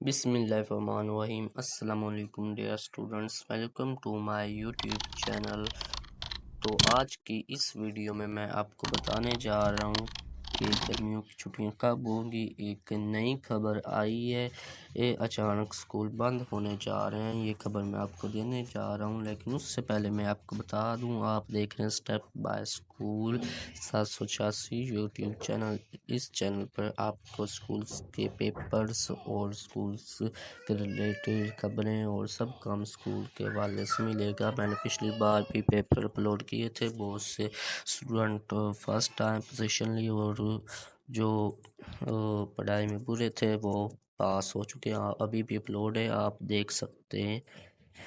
بسم اللہ الرحمن الرحیم۔ السلام علیکم dear students, welcome to my YouTube channel. تو آج کی اس ویڈیو میں آپ کو بتانے جا رہا ہوں کہ گرمیوں کی چھٹیاں کب ہوں گی۔ ایک نئی خبر آئی ہے، اچانک سکول بند ہونے جا رہے ہیں، یہ خبر میں آپ کو دینے جا رہا ہوں۔ لیکن اس سے پہلے میں آپ کو بتا دوں، آپ دیکھ رہے ہیں step by school 786 YouTube channel. اس چینل پر آپ کو اسکولس کے پیپرز اور اسکولس کے ریلیٹڈ خبریں اور سب کام اسکول کے حوالے سے ملے گا۔ میں نے پچھلی بار بھی پیپر اپلوڈ کیے تھے، بہت سے اسٹوڈنٹ فرسٹ ٹائم پوزیشن لی اور جو پڑھائی میں برے تھے وہ پاس ہو چکے ہیں۔ ابھی بھی اپلوڈ ہے، آپ دیکھ سکتے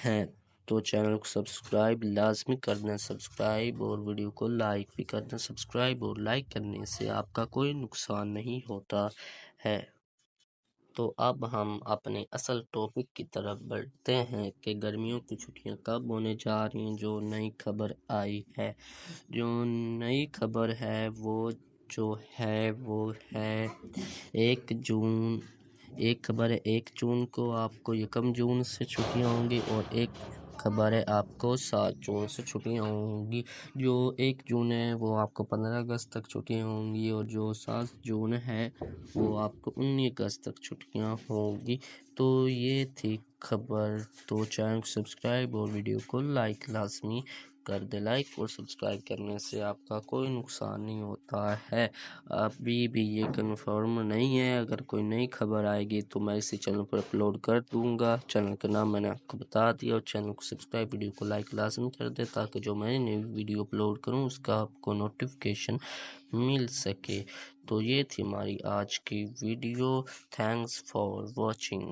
ہیں۔ تو چینل کو سبسکرائب لازمی کرنا، سبسکرائب اور ویڈیو کو لائک بھی کرنا۔ سبسکرائب اور لائک کرنے سے آپ کا کوئی نقصان نہیں ہوتا ہے۔ تو اب ہم اپنے اصل ٹاپک کی طرف بڑھتے ہیں کہ گرمیوں کی چھٹیاں کب ہونے جا رہی ہیں۔ جو نئی خبر آئی ہے، جو نئی خبر ہے وہ ہے 1 جون۔ ایک خبر ہے 1 جون کو آپ کو 1 جون سے چھٹیاں ہوں گی، اور ایک خبر ہے آپ کو 7 جون سے چھٹیاں ہوں گی۔ جو 1 جون ہے وہ آپ کو 15 اگست تک چھٹیاں ہوں گی، اور جو 7 جون ہے وہ آپ کو 19 اگست تک چھٹیاں ہوں گی۔ تو یہ تھی خبر۔ تو چینل کو سبسکرائب اور ویڈیو کو لائک لازمی کر دے۔ لائک اور سبسکرائب کرنے سے آپ کا کوئی نقصان نہیں ہوتا ہے۔ ابھی بھی یہ کنفرم نہیں ہے، اگر کوئی نئی خبر آئے گی تو میں اسی چینل پر اپلوڈ کر دوں گا۔ چینل کا نام میں نے آپ کو بتا دیا، اور چینل کو سبسکرائب، ویڈیو کو لائک لازمی کر دے تاکہ جو میں نئی ویڈیو اپلوڈ کروں اس کا آپ کو نوٹیفیکیشن مل سکے۔ تو یہ تھی ہماری آج کی ویڈیو۔ Thanks for watching.